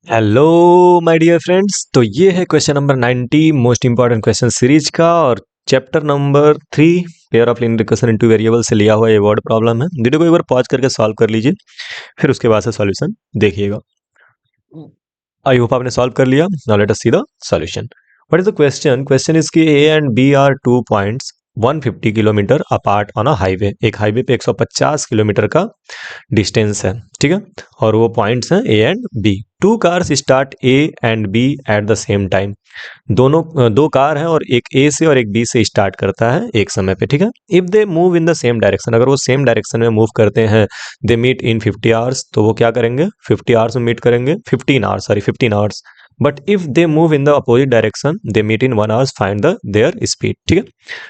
Hello my dear friends. तो ये है question number 90 most important question series का और chapter number 3 pair of linear equation into variable से लिया हुआ ये वर्ड प्रॉब्लम है। वीडियो को एक बार पॉज करके सॉल्व कर लीजिए, फिर उसके बाद से सॉल्यूशन देखिएगा। आई होप आपने सॉल्व कर लिया। Now let us see the solution. What is the question? Question is कि A and B are 2 points 150 kilometre apart on a highway. एक हाईवे पे 150 किलोमीटर का डिस्टेंस है, ठीक है। और वो पॉइंट्स हैं A and B. Two cars start A and B at the same time. दो कार हैं और एक ए से और एक बी से स्टार्ट करता है एक समय पे, ठीक है। If they move in the same direction, अगर वो सेम डायरेक्शन में मूव करते हैं, दे मीट इन 50 आवर्स, तो वो क्या करेंगे? 50 आवर्स में मीट करेंगे। 15 hours. But if they move in the opposite direction, they meet in 1 hours, find the their speed, ठीक है।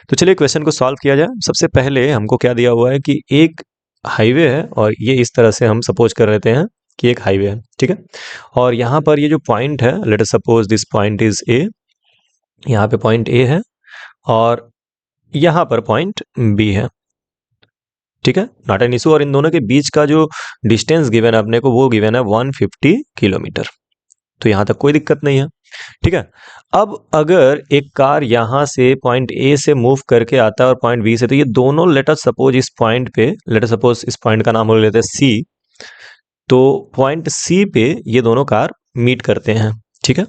तो चलिए क्वेश्चन को सॉल्व किया जाए। सबसे पहले हमको क्या दिया हुआ है कि एक हाईवे है और ये इस तरह से हम सपोज कर लेते हैं कि एक हाईवे है, ठीक है। और यहाँ पर ये जो पॉइंट है, let us suppose this point is a. यहाँ पे पॉइंट ए है और यहाँ पर पॉइंट बी है, ठीक है। Not an issue. और इन दोनों के बीच का जो डिस्टेंस गिवन है अपने को, वो गिवन है 150 किलोमीटर। तो यहाँ तक कोई दिक्कत नहीं है, ठीक है। अब अगर एक कार यहाँ से पॉइंट ए से मूव करके आता है और पॉइंट बी से, तो ये दोनों लेट अस सपोज इस पॉइंट पे, लेट अस सपोज इस पॉइंट का नाम हो लेते हैं सी। तो पॉइंट सी पे ये दोनों कार मीट करते हैं, ठीक है।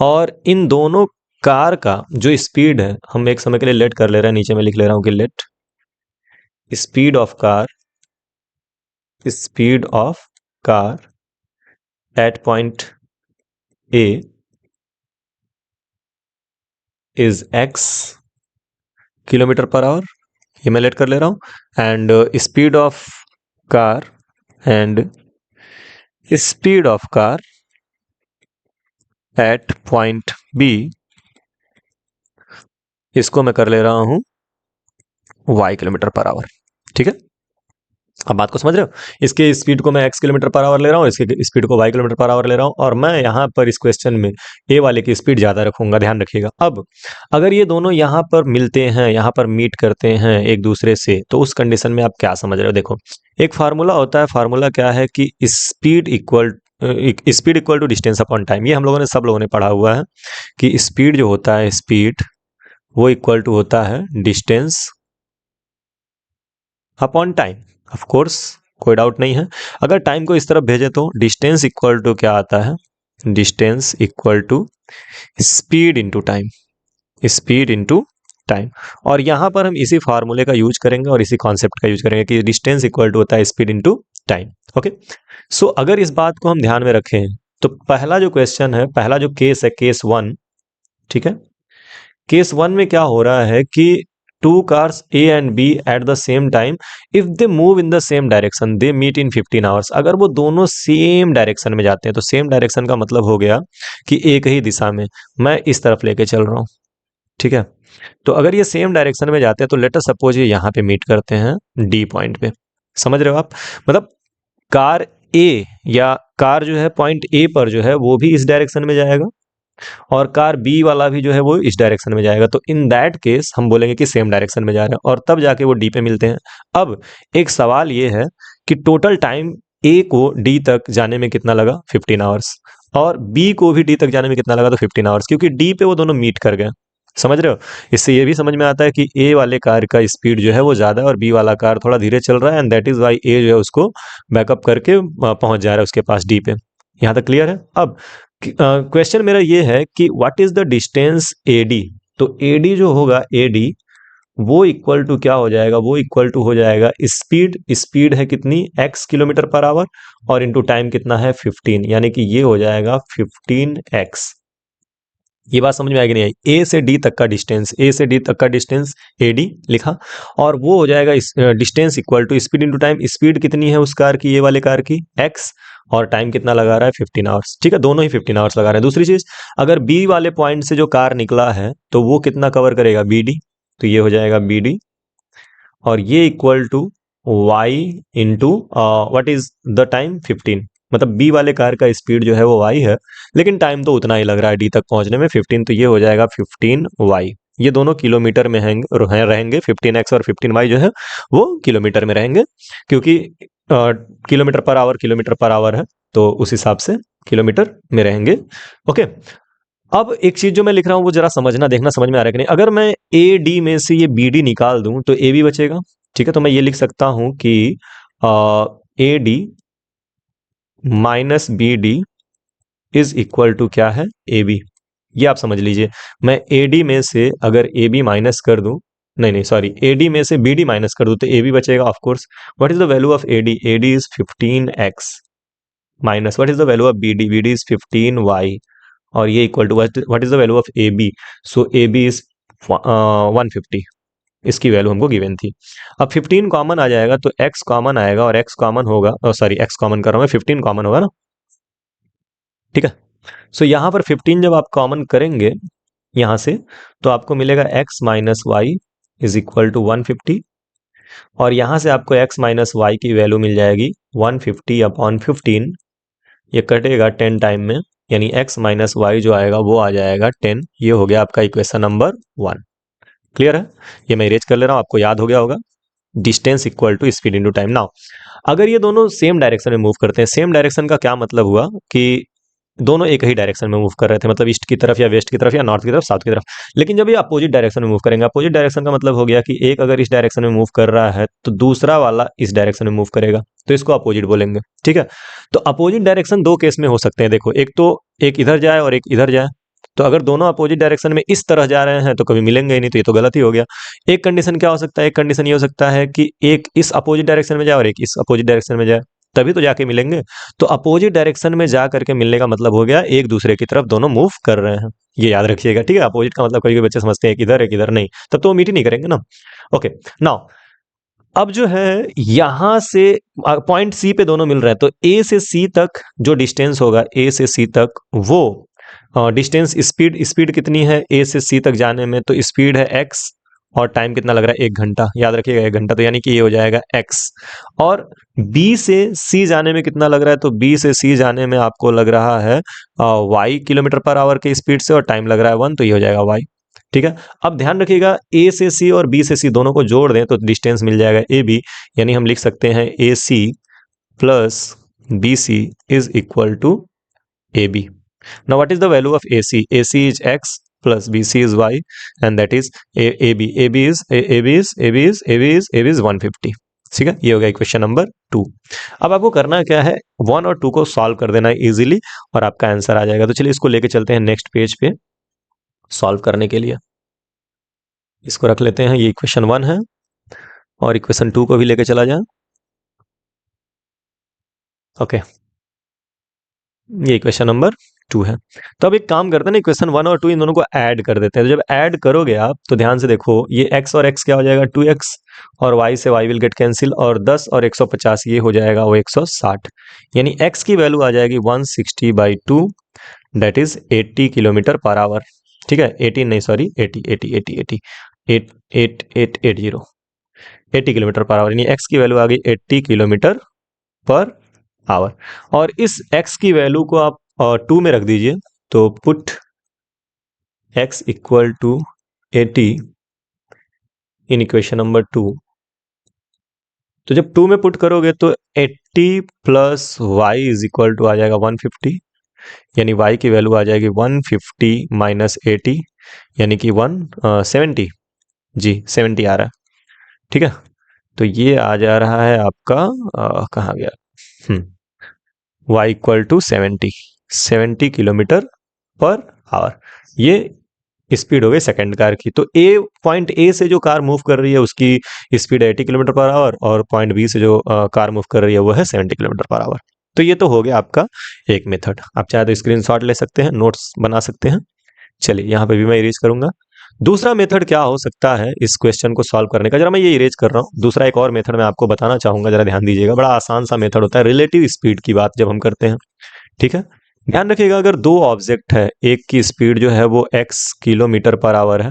और इन दोनों कार का जो स्पीड है, हम एक समय के लिए लेट कर ले रहे हैं, नीचे में लिख ले रहा हूं कि let speed of car at point A is X kilometre per hour. ये मैं लेट कर ले रहा हूं। And speed of car and speed of car at point B, इसको मैं कर ले रहा हूं y किलोमीटर पर आवर, ठीक है। अब बात को समझ रहे हो? इसके स्पीड को मैं x किलोमीटर पर आवर ले रहा हूँ, इसके स्पीड को y किलोमीटर पर आवर ले रहा हूँ। और मैं यहाँ पर इस क्वेश्चन में a वाले की स्पीड ज़्यादा रखूंगा, ध्यान रखिएगा। अब अगर ये दोनों यहाँ पर मिलते हैं, यहाँ पर मीट करते हैं एक दूसरे से, तो उस कंडीशन में आप क्या समझ रहे हो? देखो, एक फार्मूला होता है। फार्मूला क्या है कि speed equal to distance upon time. ये हम लोगों ने, सब लोगों ने पढ़ा हुआ है कि स्पीड जो होता है, स्पीड वो इक्वल टू होता है distance upon time. Of course, कोई डाउट नहीं है। अगर टाइम को इस तरफ भेजे तो डिस्टेंस इक्वल टू क्या आता है? Distance equal to speed into time, speed into time. और यहां पर हम इसी फार्मूले का यूज करेंगे और इसी कॉन्सेप्ट का यूज करेंगे कि डिस्टेंस इक्वल टू होता है स्पीड इनटू टाइम। ओके, सो अगर इस बात को हम ध्यान में रखें तो पहला जो क्वेश्चन है, पहला जो केस है, केस 1, ठीक है। केस 1 में क्या हो रहा है कि two cars A and B at the same time, if they move in the same direction, they meet in 15 hours. अगर वो दोनों सेम डायरेक्शन में जाते हैं, तो सेम डायरेक्शन का मतलब हो गया कि एक ही दिशा में मैं इस तरफ लेके चल रहा हूं, ठीक है। तो अगर ये सेम डायरेक्शन में जाते हैं तो लेट अस सपोज ये यहाँ पे मीट करते हैं डी पॉइंट पे। समझ रहे हो आप? मतलब कार ए या कार जो है पॉइंट ए पर जो है वो भी इस डायरेक्शन में जाएगा और कार बी वाला भी जो है वो इस डायरेक्शन में जाएगा। तो इन दैट केस हम बोलेंगे कि सेम डायरेक्शन में जा रहे हैं और तब जाके वो डी पे मिलते हैं। अब एक सवाल ये है कि टोटल टाइम ए को डी तक जाने में कितना लगा? 15 आवर्स। और बी को भी डी तक जाने में कितना लगा? तो 15 आवर्स, क्योंकि डी पे वो दोनों मीट कर गए। समझ रहे हो? इससे ये भी समझ में आता है कि ए वाले कार का स्पीड जो है वो ज्यादा है और बी वाला कार थोड़ा धीरे चल रहा है, एंड दैट इज वाई ए जो है उसको बैकअप करके पहुंच जा रहा है उसके पास डी पे। यहाँ तक क्लियर है? अब क्वेश्चन मेरा ये है कि what is the distance AD. तो एडी जो होगा, एडी वो इक्वल टू क्या हो जाएगा? वो इक्वल टू हो जाएगा स्पीड। स्पीड है कितनी? x किलोमीटर पर आवर और इनटू टाइम कितना है? 15, यानी कि ये हो जाएगा 15x। ये बात समझ में आएगी? नहीं आई? ए से डी तक का डिस्टेंस, ए से डी तक का डिस्टेंस एडी लिखा और वो हो जाएगा distance equal to speed into time. Speed कितनी है उस कार की, ये वाले कार की? x। और टाइम कितना लगा रहा है? 15 आवर्स, ठीक है। दोनों ही 15 आवर्स लगा रहे हैं। दूसरी चीज, अगर बी वाले पॉइंट से जो कार निकला है तो वो कितना कवर करेगा? bd। तो ये हो जाएगा bd और ये equal to y into what is the time? 15। मतलब बी वाले कार का स्पीड जो है वो y है, लेकिन टाइम तो उतना ही लग रहा है डी तक पहुंचने में, 15। तो ये हो जाएगा 15y। ये दोनों किलोमीटर में रहेंगे। 15x और 15y जो है वो किलोमीटर में रहेंगे, क्योंकि किलोमीटर पर आवर है, तो उस हिसाब से किलोमीटर में रहेंगे। ओके, अब एक चीज जो मैं लिख रहा हूं वो जरा समझना, देखना समझ में आ रहा है कि नहीं। अगर मैं ए डी में से ये बी डी निकाल दूं तो ए बी बचेगा। ठीक है, तो मैं ये लिख सकता हूं कि A D minus B D is equal to क्या है, ए बी। ये आप समझ लीजिए, मैं ए डी में से अगर ए बी माइनस कर दूं, नहीं नहीं सॉरी, ए डी में से बी डी माइनस कर दूं तो ए बी बचेगा of course. What is the value of A D? A D is 15x minus what is the value of B D? B D is 15y, और ये equal to what is the value of A B? So A B is 150। इसकी value हमको given थी। अब 15 common आ जाएगा तो x common आएगा, और x कॉमन होगा, सॉरी x कॉमन कर रहा हूं मैं, 15 कॉमन होगा ना। ठीक है, सो यहां पर 15 जब आप कॉमन करेंगे यहां से तो आपको मिलेगा x minus Y is equal to 150, और यहां से आपको x माइनस वाई की वैल्यू मिल जाएगी 150 अपॉन 15। ये कटेगा 10 टाइम में, यानी x माइनस वाई जो आएगा वो आ जाएगा 10। ये हो गया आपका इक्वेशन नंबर 1। क्लियर है? ये मैं इरेज कर ले रहा हूं, आपको याद हो गया होगा। Distance equal to speed into time. Now अगर ये दोनों सेम डायरेक्शन में मूव करते हैं, सेम डायरेक्शन का क्या मतलब हुआ कि दोनों एक ही डायरेक्शन में मूव कर रहे थे, मतलब ईस्ट की तरफ या वेस्ट की तरफ या नॉर्थ की तरफ, साउथ की तरफ। लेकिन जब ये अपोजिट डायरेक्शन में मूव करेंगे, अपोजिट डायरेक्शन का मतलब हो गया कि एक अगर इस डायरेक्शन में मूव कर रहा है तो दूसरा वाला इस डायरेक्शन में मूव करेगा, तो इसको अपोजिट बोलेंगे। ठीक है, तो अपोजिट डायरेक्शन दो केस में हो सकते हैं। देखो, एक तो एक इधर जाए और एक इधर जाए, तो अगर दोनों अपोजिट डायरेक्शन में इस तरह जा रहे हैं तो कभी मिलेंगे ही नहीं, तो ये तो गलत ही हो गया। एक कंडीशन क्या हो सकता है? एक कंडीशन ये हो सकता है कि एक इस अपोजिट डायरेक्शन में जाए और एक इस अपोजिट डायरेक्शन में जाए, तभी तो जाके मिलेंगे। तो अपोजिट डायरेक्शन में जा करके मिलने का मतलब हो गया एक दूसरे की तरफ दोनों मूव कर रहे हैं। ये याद रखिएगा, ठीक है। अपोजिट का मतलब कई बच्चे समझते हैं एक इधर नहीं, तब तो वो मीट ही नहीं करेंगे ना। ओके, नाउ अब जो है यहां से पॉइंट सी पे दोनों मिल रहे हैं, तो ए से सी तक जो डिस्टेंस होगा, ए से सी तक वो डिस्टेंस, स्पीड, स्पीड कितनी है ए से सी तक जाने में? तो स्पीड है एक्स, और टाइम कितना लग रहा है? 1 घंटा। याद रखिएगा 1 घंटा, तो यानी कि ये हो जाएगा एक्स। और बी से सी जाने में कितना लग रहा है? तो बी से सी जाने में आपको लग रहा है वाई किलोमीटर पर आवर के स्पीड से, और टाइम लग रहा है 1, तो ये हो जाएगा वाई। ठीक है, अब ध्यान रखिएगा ए से सी और बी से सी दोनों को जोड़ दें तो डिस्टेंस मिल जाएगा ए बी, यानी हम लिख सकते हैं A C plus B C is equal to A B. Now what is the value of AC? AC is x plus BC is y, and that is AB. AB is 150। ठीक है, ये हो गया इक्वेशन नंबर 2। अब आपको करना क्या है, 1 और 2 को सॉल्व कर देना है इजीली, और आपका आंसर आ जाएगा। तो चलिए इसको लेके चलते हैं नेक्स्ट पेज पे सॉल्व करने के लिए। इसको रख लेते हैं, ये इक्वेशन 1 है, और इक्वेशन 2 को भी लेके चला जाए। ओके, ये इक्वेशन नंबर 2 है। तो अब एक काम करते हैं ना, इक्वेशन 1 और 2 इन दोनों को ऐड कर देते हैं। तो जब ऐड करोगे आप तो ध्यान से देखो, ये x और x क्या हो जाएगा? 2x, और y से y विल गेट कैंसिल, और 10 और 150 ये हो जाएगा वो 160, यानी x की वैल्यू आ जाएगी 160/2, that is 80 kilometre per our. ठीक है, 18 नहीं सॉरी 80 किलोमीटर पर आवर, यानी x की वैल्यू आ गई 80 किलोमीटर पर आवर। और इस x की वैल्यू को आप 2 में रख दीजिए, तो put x equal to 80 in equation number 2। तो जब 2 में पुट करोगे तो 80 plus y is equal to आ जाएगा 150, यानी y की वैल्यू आ जाएगी 150 माइनस 80, यानी कि 170। जी 70 आ रहा है। ठीक है, तो ये आ जा रहा है आपका कहाँ गया, y equal to 70 kilometre per hour. ये स्पीड हो गई सेकंड कार की। तो पॉइंट ए से जो कार मूव कर रही है उसकी स्पीड 80 किलोमीटर पर आवर, और पॉइंट बी से जो कार मूव कर रही है वो है 70 किलोमीटर पर आवर। तो ये तो हो गया आपका एक मेथड। आप चाहे तो स्क्रीनशॉट ले सकते हैं, नोट्स बना सकते हैं। चलिए यहाँ पे भी मैं इरेज करूंगा। दूसरा मेथड क्या हो सकता है इस क्वेश्चन को सॉल्व करने का, जरा मैं ये इरेज कर रहा हूँ। दूसरा एक और मेथड मैं आपको बताना चाहूंगा, जरा ध्यान दीजिएगा। बड़ा आसान सा मेथड होता है रिलेटिव स्पीड की बात जब हम करते हैं। ठीक है, ध्यान रखिएगा, अगर दो ऑब्जेक्ट है, एक की स्पीड जो है वो x किलोमीटर पर आवर है,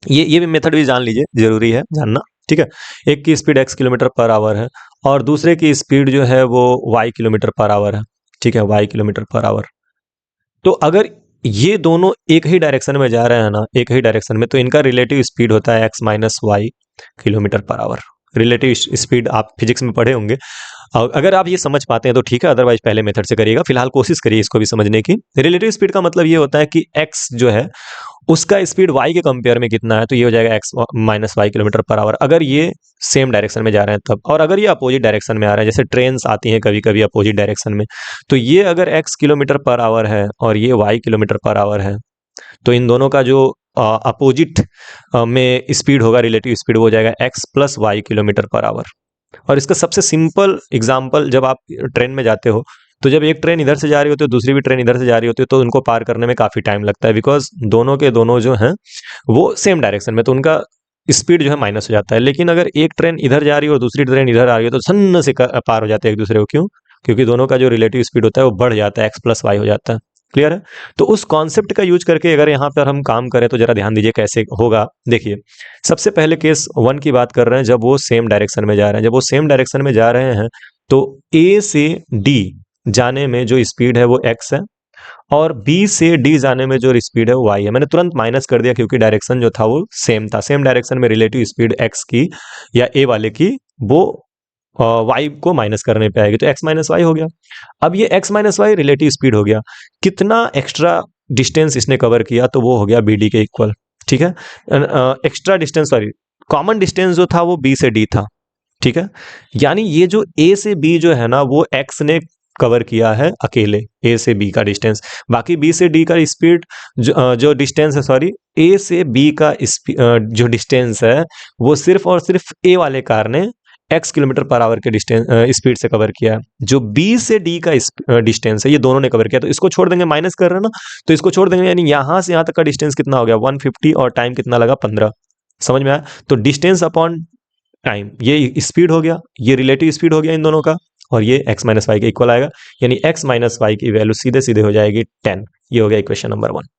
ये भी मेथड भी जान लीजिए, जरूरी है जानना। ठीक है, एक की speed x kilometre per our है, और दूसरे की स्पीड जो है वो y किलोमीटर पर आवर है। ठीक है, y किलोमीटर पर आवर। तो अगर ये दोनों एक ही डायरेक्शन में जा रहे हैं ना, एक ही डायरेक्शन में, तो इनका रिलेटिव स्पीड होता है x minus Y kilometre per hour. Relative speed आप फिजिक्स में पढ़े होंगे। अगर आप ये समझ पाते हैं तो ठीक है, अदरवाइज पहले मेथड से करिएगा। फिलहाल कोशिश करिए इसको भी समझने की। रिलेटिव स्पीड का मतलब ये होता है कि x जो है उसका स्पीड y के कंपेयर में कितना है, तो ये हो जाएगा x minus Y kilometre per hour, अगर ये सेम डायरेक्शन में जा रहे हैं तब। और अगर ये अपोजिट डायरेक्शन में आ रहे हैं, जैसे ट्रेन आती हैं कभी कभी अपोजिट डायरेक्शन में, तो ये अगर x किलोमीटर पर आवर है और ये y किलोमीटर पर आवर है, तो इन दोनों का जो अपोजिट में स्पीड होगा, रिलेटिव स्पीड, वो हो जाएगा x plus Y kilometre per hour. और इसका सबसे सिंपल एग्जांपल, जब आप ट्रेन में जाते हो तो जब एक ट्रेन इधर से जा रही होती है, दूसरी भी ट्रेन इधर से जा रही होती है, तो उनको पार करने में काफ़ी टाइम लगता है, बिकॉज दोनों के दोनों जो हैं वो सेम डायरेक्शन में, तो उनका स्पीड जो है माइनस हो जाता है। लेकिन अगर एक ट्रेन इधर जा रही है और दूसरी ट्रेन इधर आ रही है, तो सन्न से पार हो जाते हैं एक दूसरे को। क्यों? क्योंकि दोनों का जो रिलेटिव स्पीड होता है वो बढ़ जाता है, एक्स प्लस वाई हो जाता है। क्लियर है? तो उस कॉन्सेप्ट का यूज करके अगर यहाँ पर हम काम करें तो जरा ध्यान दीजिए कैसे होगा। देखिए, सबसे पहले केस 1 की बात कर रहे हैं, जब वो सेम डायरेक्शन में जा रहे हैं। जब वो सेम डायरेक्शन में जा रहे हैं तो ए से डी जाने में जो स्पीड है वो एक्स है, और बी से डी जाने में जो स्पीड है वो वाई है। मैंने तुरंत माइनस कर दिया क्योंकि डायरेक्शन जो था वो सेम था। सेम डायरेक्शन में रिलेटिव स्पीड एक्स की या ए वाले की वो वाई को माइनस करने पे आएगी, तो एक्स माइनस वाई हो गया। अब ये X minus Y relative speed हो गया। कितना एक्स्ट्रा डिस्टेंस इसने कवर किया, तो वो हो गया बी डी के इक्वल। ठीक है? Extra distance, sorry, common distance जो था वो बी से डी था। ठीक है? यानी ये जो ए से बी जो है ना, वो एक्स ने कवर किया है अकेले, ए से बी का डिस्टेंस। बाकी बी से डी का स्पीड जो डिस्टेंस है, सॉरी, ए से बी का जो डिस्टेंस है वो सिर्फ और सिर्फ ए वाले कार ने x किलोमीटर पर आवर के डिस्टेंस स्पीड से कवर किया है। जो b से d का डिस्टेंस है ये दोनों ने कवर किया, तो इसको छोड़ देंगे, माइनस कर रहे हैं ना, तो इसको छोड़ देंगे, यानी यहां से यहां तक का डिस्टेंस कितना हो गया 150, और टाइम कितना लगा 15। समझ में आया? तो डिस्टेंस अपॉन टाइम, ये स्पीड हो गया, ये रिलेटिव स्पीड हो गया इन दोनों का, और ये x माइनस वाई के इक्वल आएगा, यानी x माइनस वाई की वैल्यू सीधे सीधे हो जाएगी 10। ये हो गया इक्वेशन नंबर 1।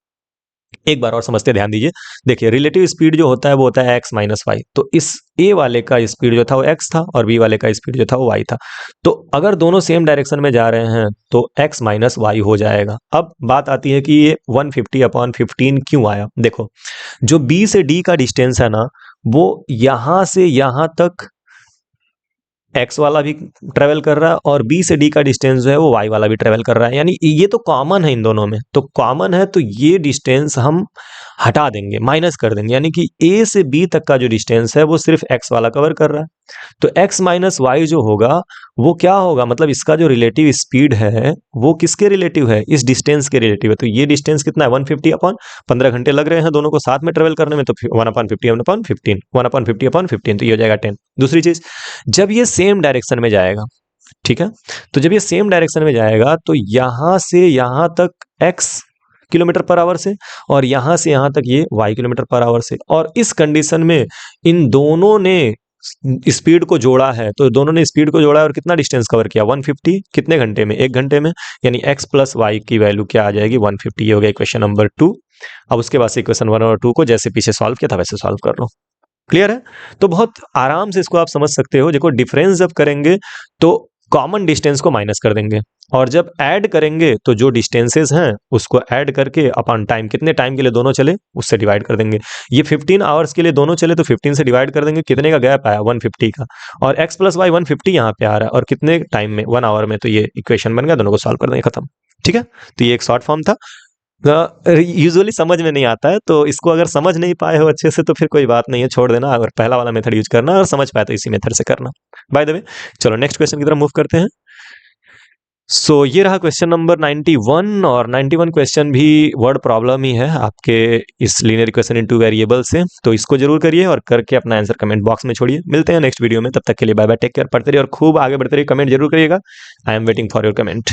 एक बार और समझते, ध्यान दीजिए। देखिए, रिलेटिव स्पीड जो होता है वो होता है x माइनस वाई। तो इस a वाले का स्पीड जो था वो x था और b वाले का स्पीड जो था वो y था। तो अगर दोनों सेम डायरेक्शन में जा रहे हैं तो x माइनस वाई हो जाएगा। अब बात आती है कि ये 150/15 क्यों आया। देखो, जो b से d का डिस्टेंस है ना, वो यहां से यहां तक एक्स वाला भी ट्रेवल कर रहा है, और बी से डी का डिस्टेंस जो है वो वाई वाला भी ट्रेवल कर रहा है, यानी ये तो कॉमन है इन दोनों में। तो कॉमन है तो ये डिस्टेंस हम हटा देंगे, माइनस कर देंगे, यानी कि ए से बी तक का जो डिस्टेंस है वो सिर्फ एक्स वाला कवर कर रहा है। तो एक्स माइनस वाई जो होगा वो क्या होगा, मतलब इसका जो रिलेटिव स्पीड है वो किसके रिलेटिव है, इस डिस्टेंस के रिलेटिव है। तो ये डिस्टेंस कितना है 150/15 घंटे लग रहे हैं दोनों को साथ में ट्रेवल करने में, तो 1/50/15 1/50/15, तो ये हो जाएगा 10। दूसरी चीज, जब ये सेम डायरेक्शन में जाएगा, ठीक है, तो जब ये सेम डायरेक्शन में जाएगा तो यहां से यहां तक x किलोमीटर पर आवर से, और यहां से यहां तक ये y किलोमीटर पर आवर से। और इस कंडीशन में इन दोनों ने स्पीड को जोड़ा है, तो दोनों ने स्पीड को जोड़ा है और कितना डिस्टेंस कवर किया 150, कितने घंटे में, 1 घंटे में, यानी x प्लस वाई की वैल्यू क्या आ जाएगी 150। ये हो गया इक्वेशन नंबर 2। अब उसके बाद से इक्वेशन 1 और 2 को जैसे पीछे सॉल्व किया था वैसे सॉल्व कर लो। क्लियर है? तो बहुत आराम से इसको आप समझ सकते हो। देखो, डिफरेंस जब करेंगे तो कॉमन डिस्टेंस को माइनस कर देंगे, और जब ऐड करेंगे तो जो डिस्टेंसेस हैं उसको ऐड करके अपॉन टाइम, कितने टाइम के लिए दोनों चले उससे डिवाइड कर देंगे। ये 15 आवर्स के लिए दोनों चले तो 15 से डिवाइड कर देंगे, कितने का गैप आया 150 का, और x प्लस वाई 150 यहाँ पे आ रहा है, और कितने टाइम में 1 आवर में, तो ये इक्वेशन बन गया, दोनों को सॉल्व कर देंगे, खत्म। ठीक है? तो ये एक शॉर्ट फॉर्म था, यूजुअली समझ में नहीं आता है, तो इसको अगर समझ नहीं पाए हो अच्छे से तो फिर कोई बात नहीं है, छोड़ देना, अगर पहला वाला मेथड यूज करना, और समझ पाए तो इसी मेथड से करना। बाय द वे, चलो नेक्स्ट क्वेश्चन की तरफ मूव करते हैं। सो ये रहा क्वेश्चन नंबर 91, और 91 क्वेश्चन भी वर्ड प्रॉब्लम ही है आपके इस लीनियर इक्वेशन इनटू वेरिएबल से, तो इसको जरूर करिए और करके अपना आंसर कमेंट बॉक्स में छोड़िए। मिलते हैं नेक्स्ट वीडियो में, तब तक के लिए बाय बाय, टेक केयर, पढ़ते रहिए और खूब आगे बढ़ते रहिए, कमेंट जरूर करिएगा। I am waiting for your comment.